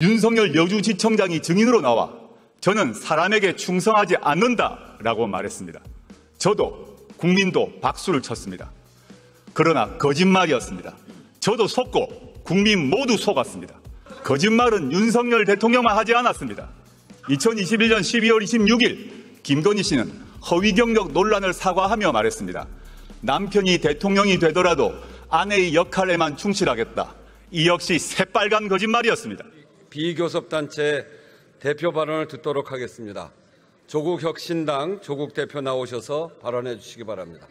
윤석열 여주지청장이 증인으로 나와 저는 사람에게 충성하지 않는다라고 말했습니다. 저도 국민도 박수를 쳤습니다. 그러나 거짓말이었습니다. 저도 속고 국민 모두 속았습니다. 거짓말은 윤석열 대통령만 하지 않았습니다. 2021년 12월 26일 김건희 씨는 허위 경력 논란을 사과하며 말했습니다. 남편이 대통령이 되더라도 아내의 역할에만 충실하겠다. 이 역시 새빨간 거짓말이었습니다. 비교섭단체 대표 발언을 듣도록 하겠습니다. 조국혁신당 조국 대표 나오셔서 발언해 주시기 바랍니다.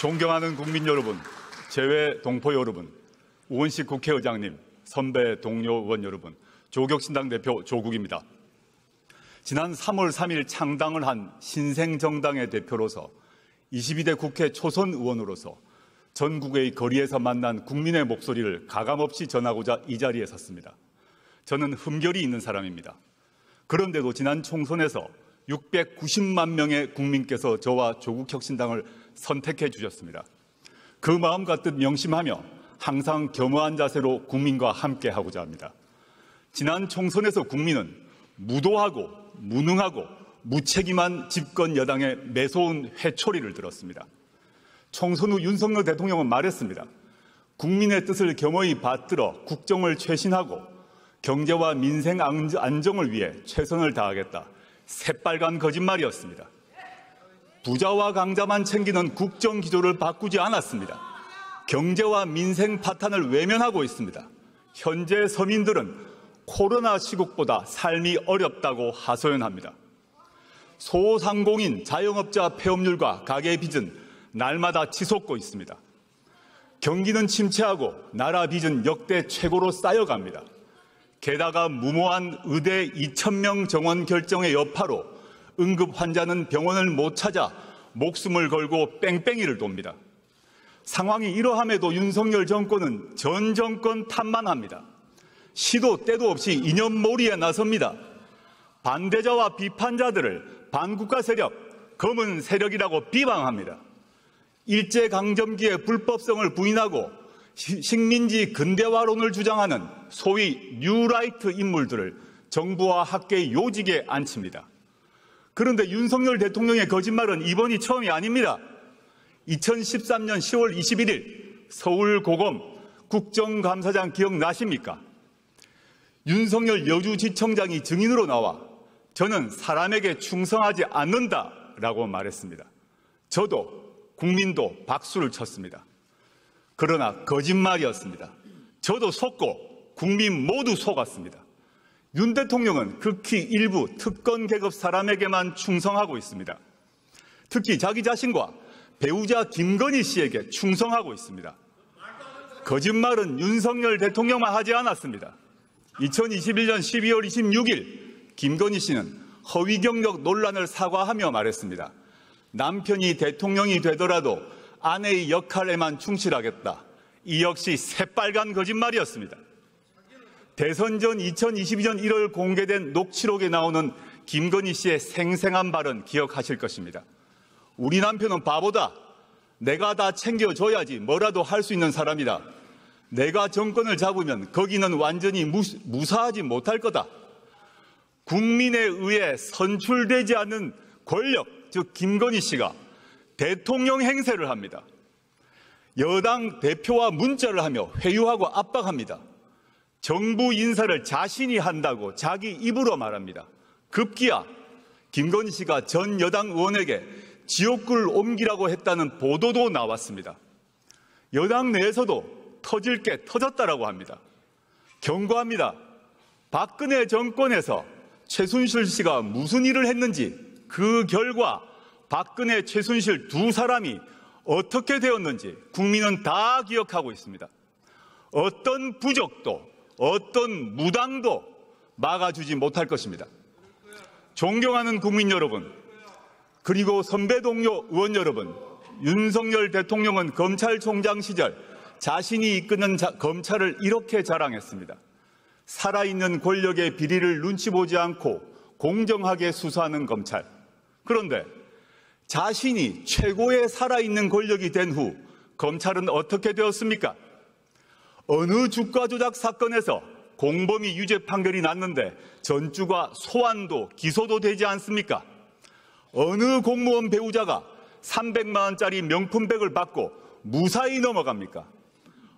존경하는 국민 여러분, 재외 동포 여러분, 우원식 국회의장님, 선배 동료 의원 여러분, 조국혁신당 대표 조국입니다. 지난 3월 3일 창당을 한 신생정당의 대표로서 22대 국회 초선 의원으로서 전국의 거리에서 만난 국민의 목소리를 가감없이 전하고자 이 자리에 섰습니다. 저는 흠결이 있는 사람입니다. 그런데도 지난 총선에서 690만 명의 국민께서 저와 조국혁신당을 선택해 주셨습니다. 그 마음과 뜻 명심하며 항상 겸허한 자세로 국민과 함께하고자 합니다. 지난 총선에서 국민은 무도하고 무능하고 무책임한 집권 여당의 매서운 회초리를 들었습니다. 총선 후 윤석열 대통령은 말했습니다. 국민의 뜻을 겸허히 받들어 국정을 쇄신하고 경제와 민생 안정을 위해 최선을 다하겠다. 새빨간 거짓말이었습니다. 부자와 강자만 챙기는 국정 기조를 바꾸지 않았습니다. 경제와 민생 파탄을 외면하고 있습니다. 현재 서민들은 코로나 시국보다 삶이 어렵다고 하소연합니다. 소상공인, 자영업자 폐업률과 가계 빚은 날마다 치솟고 있습니다. 경기는 침체하고 나라 빚은 역대 최고로 쌓여갑니다. 게다가 무모한 의대 2,000명 정원 결정의 여파로 응급 환자는 병원을 못 찾아 목숨을 걸고 뺑뺑이를 돕니다. 상황이 이러함에도 윤석열 정권은 전 정권 탓만 합니다. 시도 때도 없이 이념몰이에 나섭니다. 반대자와 비판자들을 반국가 세력, 검은 세력이라고 비방합니다. 일제강점기의 불법성을 부인하고 식민지 근대화론을 주장하는 소위 뉴라이트 인물들을 정부와 학계의 요직에 앉힙니다. 그런데 윤석열 대통령의 거짓말은 이번이 처음이 아닙니다. 2013년 10월 21일 서울고검 국정감사장 기억나십니까? 윤석열 여주지청장이 증인으로 나와 저는 사람에게 충성하지 않는다라고 말했습니다. 저도 국민도 박수를 쳤습니다. 그러나 거짓말이었습니다. 저도 속고 국민 모두 속았습니다. 윤 대통령은 극히 일부 특권 계급 사람에게만 충성하고 있습니다. 특히 자기 자신과 배우자 김건희 씨에게 충성하고 있습니다. 거짓말은 윤석열 대통령만 하지 않았습니다. 2021년 12월 26일 김건희 씨는 허위 경력 논란을 사과하며 말했습니다. 남편이 대통령이 되더라도 아내의 역할에만 충실하겠다. 이 역시 새빨간 거짓말이었습니다. 대선 전 2022년 1월 공개된 녹취록에 나오는 김건희 씨의 생생한 발언 기억하실 것입니다. 우리 남편은 바보다. 내가 다 챙겨줘야지 뭐라도 할 수 있는 사람이다. 내가 정권을 잡으면 거기는 완전히 무사하지 못할 거다. 국민에 의해 선출되지 않는 권력, 즉 김건희 씨가 대통령 행세를 합니다. 여당 대표와 문자를 하며 회유하고 압박합니다. 정부 인사를 자신이 한다고 자기 입으로 말합니다. 급기야 김건희 씨가 전 여당 의원에게 지옥을 옮기라고 했다는 보도도 나왔습니다. 여당 내에서도 터질 게 터졌다라고 합니다. 경고합니다. 박근혜 정권에서 최순실 씨가 무슨 일을 했는지 그 결과 박근혜, 최순실 두 사람이 어떻게 되었는지 국민은 다 기억하고 있습니다. 어떤 부적도 어떤 무당도 막아주지 못할 것입니다. 존경하는 국민 여러분, 그리고 선배 동료 의원 여러분, 윤석열 대통령은 검찰총장 시절 자신이 이끄는 검찰을 이렇게 자랑했습니다. 살아있는 권력의 비리를 눈치 보지 않고 공정하게 수사하는 검찰. 그런데 자신이 최고의 살아있는 권력이 된 후 검찰은 어떻게 되었습니까? 어느 주가 조작 사건에서 공범위 유죄 판결이 났는데 전주가 소환도 기소도 되지 않습니까? 어느 공무원 배우자가 300만 원짜리 명품백을 받고 무사히 넘어갑니까?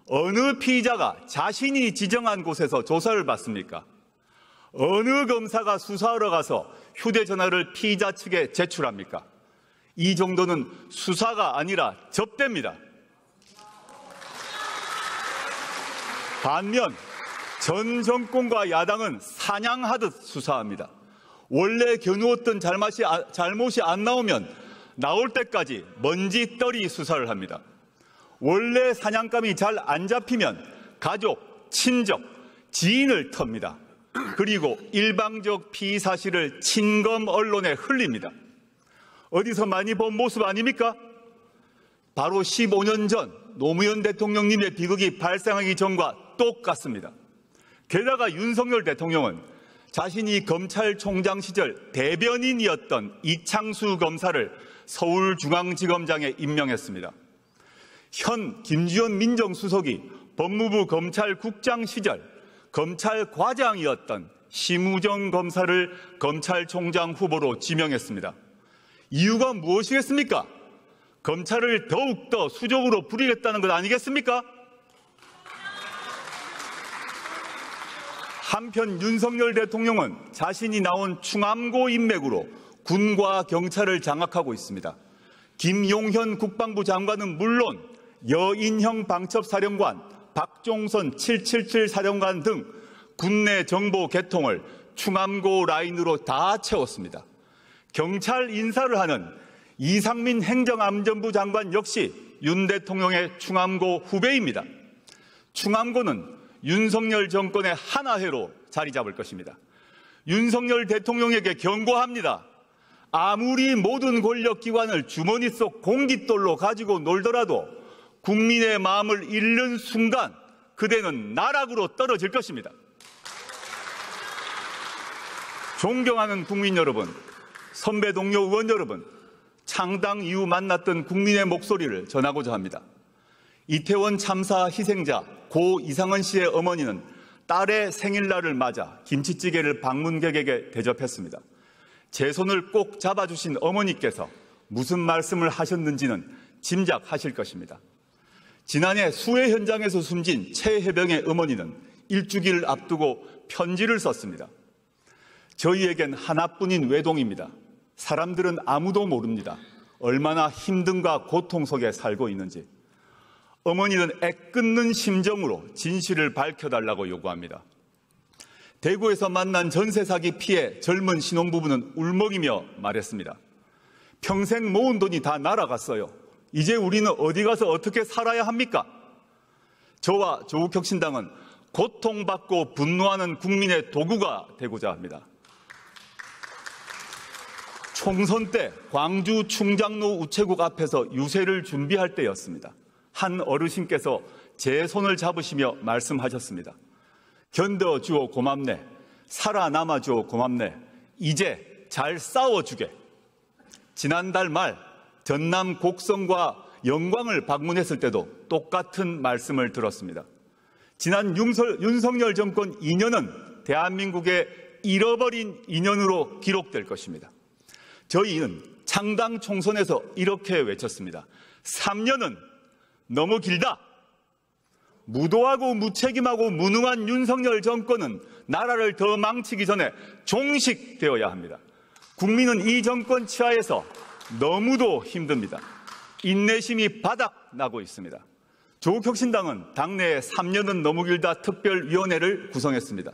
어느 피의자가 자신이 지정한 곳에서 조사를 받습니까? 어느 검사가 수사하러 가서 휴대전화를 피의자 측에 제출합니까? 이 정도는 수사가 아니라 접대입니다. 반면 전 정권과 야당은 사냥하듯 수사합니다. 원래 겨누었던 잘못이 안 나오면 나올 때까지 먼지떨이 수사를 합니다. 원래 사냥감이 잘 안 잡히면 가족, 친족, 지인을 텁니다. 그리고 일방적 피의 사실을 친검 언론에 흘립니다. 어디서 많이 본 모습 아닙니까? 바로 15년 전 노무현 대통령님의 비극이 발생하기 전과 똑같습니다. 게다가 윤석열 대통령은 자신이 검찰총장 시절 대변인이었던 이창수 검사를 서울중앙지검장에 임명했습니다. 현 김주현 민정수석이 법무부 검찰국장 시절 검찰과장이었던 심우정 검사를 검찰총장 후보로 지명했습니다. 이유가 무엇이겠습니까? 검찰을 더욱더 수적으로 부리겠다는 것 아니겠습니까? 한편 윤석열 대통령은 자신이 나온 충암고 인맥으로 군과 경찰을 장악하고 있습니다. 김용현 국방부 장관은 물론 여인형 방첩사령관, 박종선 777 사령관 등 군내 정보 개통을 충암고 라인으로 다 채웠습니다. 경찰 인사를 하는 이상민 행정안전부 장관 역시 윤 대통령의 충암고 후배입니다. 충암고는 윤석열 정권의 하나회로 자리 잡을 것입니다. 윤석열 대통령에게 경고합니다. 아무리 모든 권력기관을 주머니 속 공깃돌로 가지고 놀더라도 국민의 마음을 잃는 순간 그대는 나락으로 떨어질 것입니다. 존경하는 국민 여러분, 선배 동료 의원 여러분, 창당 이후 만났던 국민의 목소리를 전하고자 합니다. 이태원 참사 희생자 고 이상은 씨의 어머니는 딸의 생일날을 맞아 김치찌개를 방문객에게 대접했습니다. 제 손을 꼭 잡아주신 어머니께서 무슨 말씀을 하셨는지는 짐작하실 것입니다. 지난해 수해 현장에서 숨진 최혜병의 어머니는 일주기를 앞두고 편지를 썼습니다. 저희에겐 하나뿐인 외동입니다. 사람들은 아무도 모릅니다. 얼마나 힘듦과 고통 속에 살고 있는지. 어머니는 애끓는 심정으로 진실을 밝혀달라고 요구합니다. 대구에서 만난 전세 사기 피해 젊은 신혼부부는 울먹이며 말했습니다. 평생 모은 돈이 다 날아갔어요. 이제 우리는 어디 가서 어떻게 살아야 합니까? 저와 조국혁신당은 고통받고 분노하는 국민의 도구가 되고자 합니다. 총선 때 광주 충장로 우체국 앞에서 유세를 준비할 때였습니다. 한 어르신께서 제 손을 잡으시며 말씀하셨습니다. 견뎌주어 고맙네. 살아남아주어 고맙네. 이제 잘 싸워주게. 지난달 말 전남 곡성과 영광을 방문했을 때도 똑같은 말씀을 들었습니다. 지난 윤석열 정권 2년은 대한민국의 잃어버린 2년으로 기록될 것입니다. 저희는 창당 총선에서 이렇게 외쳤습니다. 3년은 너무 길다. 무도하고 무책임하고 무능한 윤석열 정권은 나라를 더 망치기 전에 종식되어야 합니다. 국민은 이 정권 치하에서 너무도 힘듭니다. 인내심이 바닥나고 있습니다. 조국혁신당은 당내에 3년은 너무 길다 특별위원회를 구성했습니다.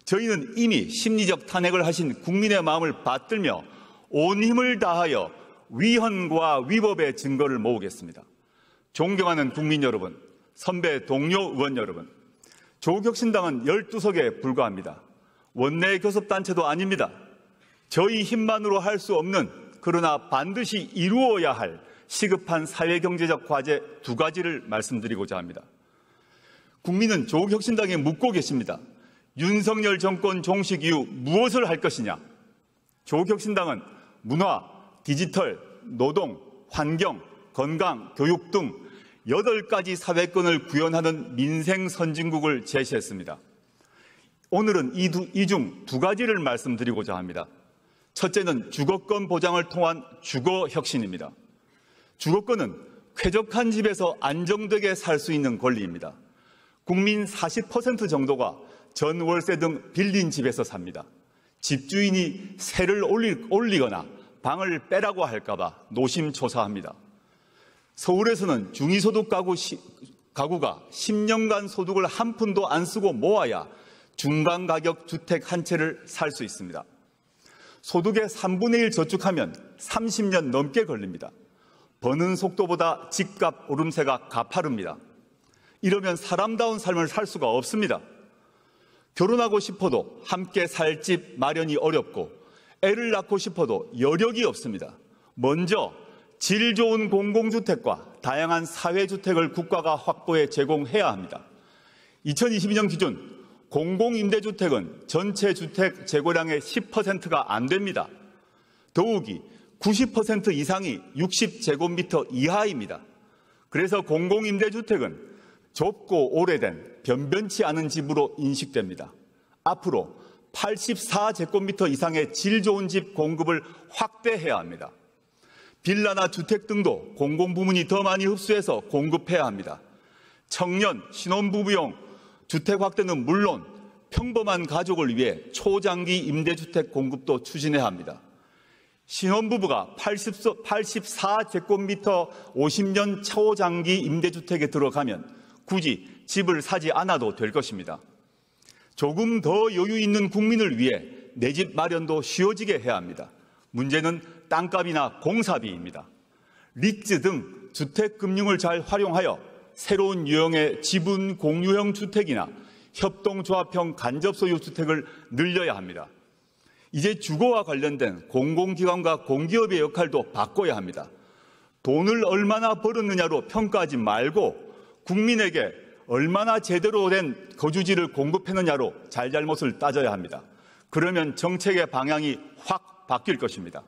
저희는 이미 심리적 탄핵을 하신 국민의 마음을 받들며 온 힘을 다하여 위헌과 위법의 증거를 모으겠습니다. 존경하는 국민 여러분, 선배 동료 의원 여러분, 조국혁신당은 12석에 불과합니다. 원내 교섭단체도 아닙니다. 저희 힘만으로 할 수 없는 그러나 반드시 이루어야 할 시급한 사회경제적 과제 2가지를 말씀드리고자 합니다. 국민은 조국혁신당에 묻고 계십니다. 윤석열 정권 종식 이후 무엇을 할 것이냐? 조국혁신당은 문화, 디지털, 노동, 환경, 건강, 교육 등 8가지 사회권을 구현하는 민생 선진국을 제시했습니다. 오늘은 이 중 2가지를 말씀드리고자 합니다. 첫째는 주거권 보장을 통한 주거혁신입니다. 주거권은 쾌적한 집에서 안정되게 살 수 있는 권리입니다. 국민 40% 정도가 전월세 등 빌린 집에서 삽니다. 집주인이 세를 올리거나 방을 빼라고 할까봐 노심초사합니다. 서울에서는 중위소득 가구가 10년간 소득을 한 푼도 안 쓰고 모아야 중간가격 주택 한 채를 살 수 있습니다. 소득의 3분의 1 저축하면 30년 넘게 걸립니다. 버는 속도보다 집값 오름세가 가파릅니다. 이러면 사람다운 삶을 살 수가 없습니다. 결혼하고 싶어도 함께 살 집 마련이 어렵고 애를 낳고 싶어도 여력이 없습니다. 먼저 질 좋은 공공주택과 다양한 사회주택을 국가가 확보해 제공해야 합니다. 2022년 기준 공공임대주택은 전체 주택 재고량의 10%가 안 됩니다. 더욱이 90% 이상이 60제곱미터 이하입니다. 그래서 공공임대주택은 좁고 오래된 변변치 않은 집으로 인식됩니다. 앞으로 84제곱미터 이상의 질 좋은 집 공급을 확대해야 합니다. 빌라나 주택 등도 공공부문이 더 많이 흡수해서 공급해야 합니다. 청년, 신혼부부용 주택 확대는 물론 평범한 가족을 위해 초장기 임대주택 공급도 추진해야 합니다. 신혼부부가 84제곱미터 50년 초장기 임대주택에 들어가면 굳이 집을 사지 않아도 될 것입니다. 조금 더 여유 있는 국민을 위해 내 집 마련도 쉬워지게 해야 합니다. 문제는 땅값이나 공사비입니다. 리츠 등 주택금융을 잘 활용하여 새로운 유형의 지분 공유형 주택이나 협동조합형 간접소유 주택을 늘려야 합니다. 이제 주거와 관련된 공공기관과 공기업의 역할도 바꿔야 합니다. 돈을 얼마나 벌었느냐로 평가하지 말고 국민에게 얼마나 제대로 된 거주지를 공급했느냐로 잘잘못을 따져야 합니다. 그러면 정책의 방향이 확 바뀔 것입니다.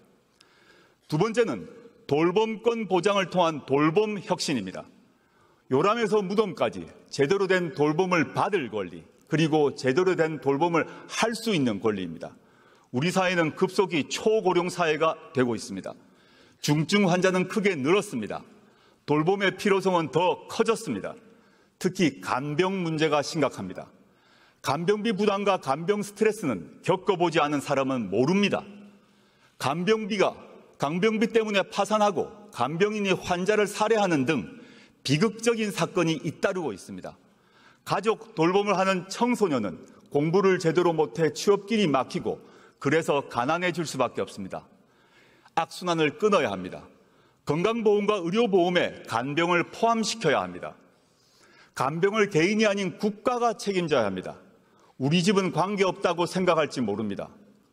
두 번째는 돌봄권 보장을 통한 돌봄 혁신입니다. 요람에서 무덤까지 제대로 된 돌봄을 받을 권리, 그리고 제대로 된 돌봄을 할 수 있는 권리입니다. 우리 사회는 급속히 초고령 사회가 되고 있습니다. 중증 환자는 크게 늘었습니다. 돌봄의 필요성은 더 커졌습니다. 특히 간병 문제가 심각합니다. 간병비 부담과 간병 스트레스는 겪어보지 않은 사람은 모릅니다. 간병비 때문에 파산하고 간병인이 환자를 살해하는 등 비극적인 사건이 잇따르고 있습니다. 가족 돌봄을 하는 청소년은 공부를 제대로 못해 취업길이 막히고 그래서 가난해질 수밖에 없습니다. 악순환을 끊어야 합니다. 건강보험과 의료보험에 간병을 포함시켜야 합니다. 간병을 개인이 아닌 국가가 책임져야 합니다. 우리 집은 관계없다고 생각할지 모릅니다.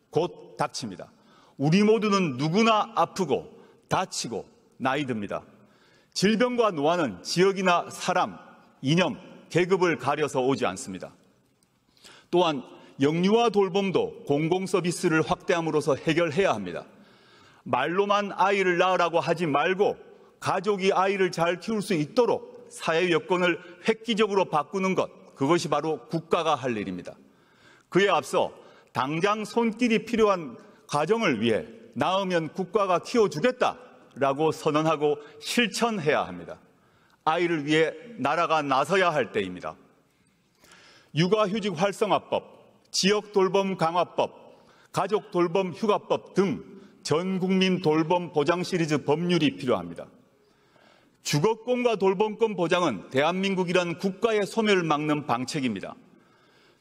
곧 닥칩니다. 우리 모두는 누구나 아프고 다치고 나이 듭니다. 질병과 노화는 지역이나 사람, 이념, 계급을 가려서 오지 않습니다. 또한 영유아 돌봄도 공공서비스를 확대함으로써 해결해야 합니다. 말로만 아이를 낳으라고 하지 말고 가족이 아이를 잘 키울 수 있도록 사회 여건을 획기적으로 바꾸는 것, 그것이 바로 국가가 할 일입니다. 그에 앞서 당장 손길이 필요한 가정을 위해 낳으면 국가가 키워주겠다라고 선언하고 실천해야 합니다. 아이를 위해 나라가 나서야 할 때입니다. 육아휴직 활성화법, 지역돌봄 강화법, 가족돌봄 휴가법 등 전국민 돌봄 보장 시리즈 법률이 필요합니다. 주거권과 돌봄권 보장은 대한민국이란 국가의 소멸을 막는 방책입니다.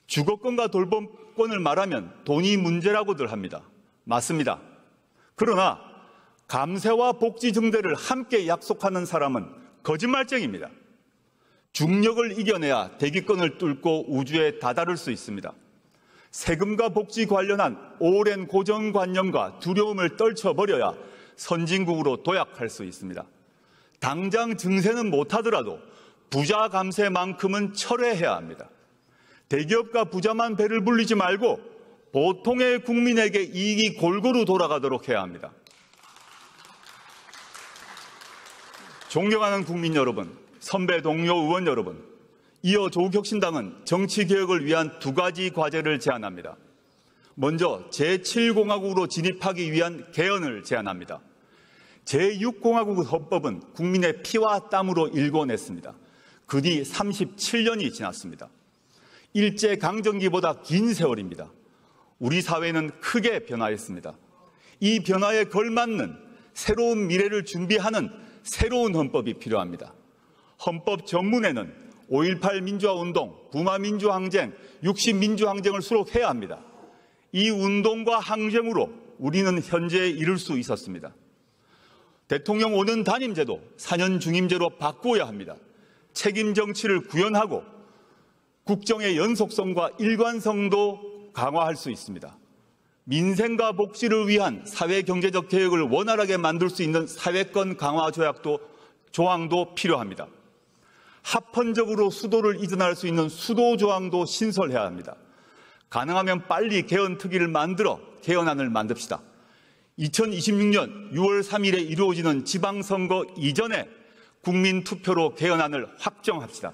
주거권과 돌봄권을 말하면 돈이 문제라고들 합니다. 맞습니다. 그러나 감세와 복지 증대를 함께 약속하는 사람은 거짓말쟁입니다. 중력을 이겨내야 대기권을 뚫고 우주에 다다를 수 있습니다. 세금과 복지 관련한 오랜 고정관념과 두려움을 떨쳐버려야 선진국으로 도약할 수 있습니다. 당장 증세는 못하더라도 부자 감세만큼은 철회해야 합니다. 대기업과 부자만 배를 불리지 말고 보통의 국민에게 이익이 골고루 돌아가도록 해야 합니다. 존경하는 국민 여러분, 선배 동료 의원 여러분, 이어 조국혁신당은 정치개혁을 위한 두 가지 과제를 제안합니다. 먼저 제7공화국으로 진입하기 위한 개헌을 제안합니다. 제6공화국 헌법은 국민의 피와 땀으로 일궈냈습니다. 그 뒤 37년이 지났습니다. 일제강점기보다 긴 세월입니다. 우리 사회는 크게 변화했습니다. 이 변화에 걸맞는 새로운 미래를 준비하는 새로운 헌법이 필요합니다. 헌법 전문에는 5.18 민주화운동, 부마민주항쟁, 60민주항쟁을 수록해야 합니다. 이 운동과 항쟁으로 우리는 현재에 이를 수 있었습니다. 대통령 5년 단임제도 4년 중임제로 바꾸어야 합니다. 책임 정치를 구현하고 국정의 연속성과 일관성도 강화할 수 있습니다. 민생과 복지를 위한 사회경제적 개혁을 원활하게 만들 수 있는 사회권 강화 조항도 필요합니다. 합헌적으로 수도를 이전할 수 있는 수도 조항도 신설해야 합니다. 가능하면 빨리 개헌특위를 만들어 개헌안을 만듭시다. 2026년 6월 3일에 이루어지는 지방선거 이전에 국민투표로 개헌안을 확정합시다.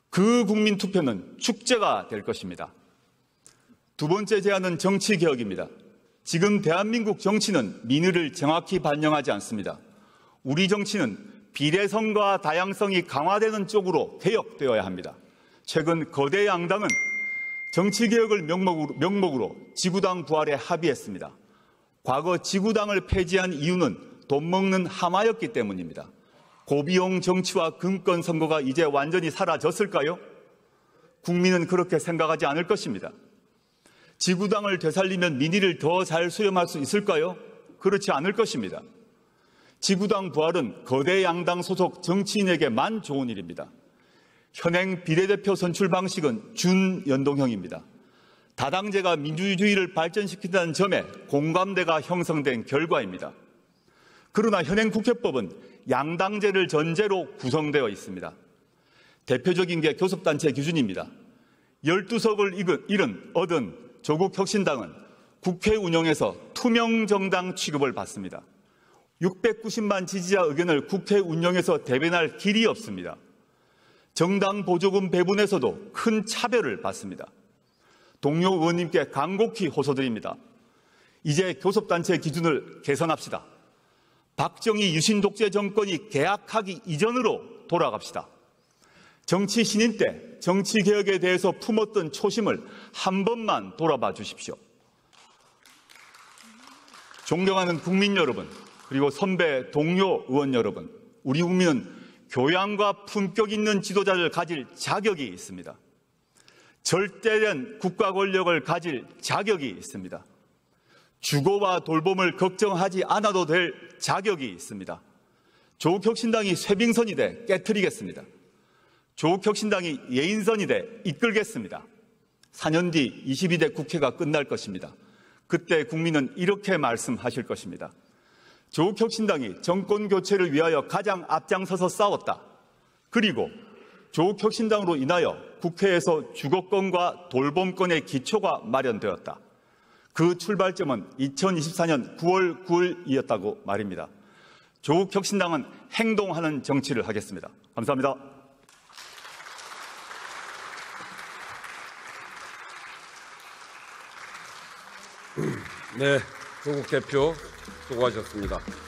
그 국민투표는 축제가 될 것입니다. 두 번째 제안은 정치개혁입니다. 지금 대한민국 정치는 민의를 정확히 반영하지 않습니다. 우리 정치는 비례성과 다양성이 강화되는 쪽으로 개혁되어야 합니다. 최근 거대 양당은 정치개혁을 명목으로 지구당 부활에 합의했습니다. 과거 지구당을 폐지한 이유는 돈 먹는 하마였기 때문입니다. 고비용 정치와 금권 선거가 이제 완전히 사라졌을까요? 국민은 그렇게 생각하지 않을 것입니다. 지구당을 되살리면 민의를 더 잘 수렴할 수 있을까요? 그렇지 않을 것입니다. 지구당 부활은 거대 양당 소속 정치인에게만 좋은 일입니다. 현행 비례대표 선출 방식은 준연동형입니다. 다당제가 민주주의를 발전시킨다는 점에 공감대가 형성된 결과입니다. 그러나 현행 국회법은 양당제를 전제로 구성되어 있습니다. 대표적인 게 교섭단체 기준입니다. 12석을 얻은 조국혁신당은 국회 운영에서 투명정당 취급을 받습니다. 690만 지지자 의견을 국회 운영에서 대변할 길이 없습니다. 정당 보조금 배분에서도 큰 차별을 받습니다. 동료 의원님께 간곡히 호소드립니다. 이제 교섭단체 기준을 개선합시다. 박정희 유신 독재 정권이 개학하기 이전으로 돌아갑시다. 정치 신인 때 정치개혁에 대해서 품었던 초심을 한 번만 돌아봐 주십시오. 존경하는 국민 여러분, 그리고 선배 동료 의원 여러분, 우리 국민은 교양과 품격 있는 지도자를 가질 자격이 있습니다. 절대된 국가 권력을 가질 자격이 있습니다. 주거와 돌봄을 걱정하지 않아도 될 자격이 있습니다. 조국혁신당이 쇠빙선이 돼 깨트리겠습니다. 조국혁신당이 예인선이 돼 이끌겠습니다. 4년 뒤 22대 국회가 끝날 것입니다. 그때 국민은 이렇게 말씀하실 것입니다. 조국혁신당이 정권교체를 위하여 가장 앞장서서 싸웠다. 그리고 조국혁신당으로 인하여 국회에서 주거권과 돌봄권의 기초가 마련되었다. 그 출발점은 2024년 9월 9일이었다고 말입니다. 조국혁신당은 행동하는 정치를 하겠습니다. 감사합니다. 네, 조국 대표 수고하셨습니다.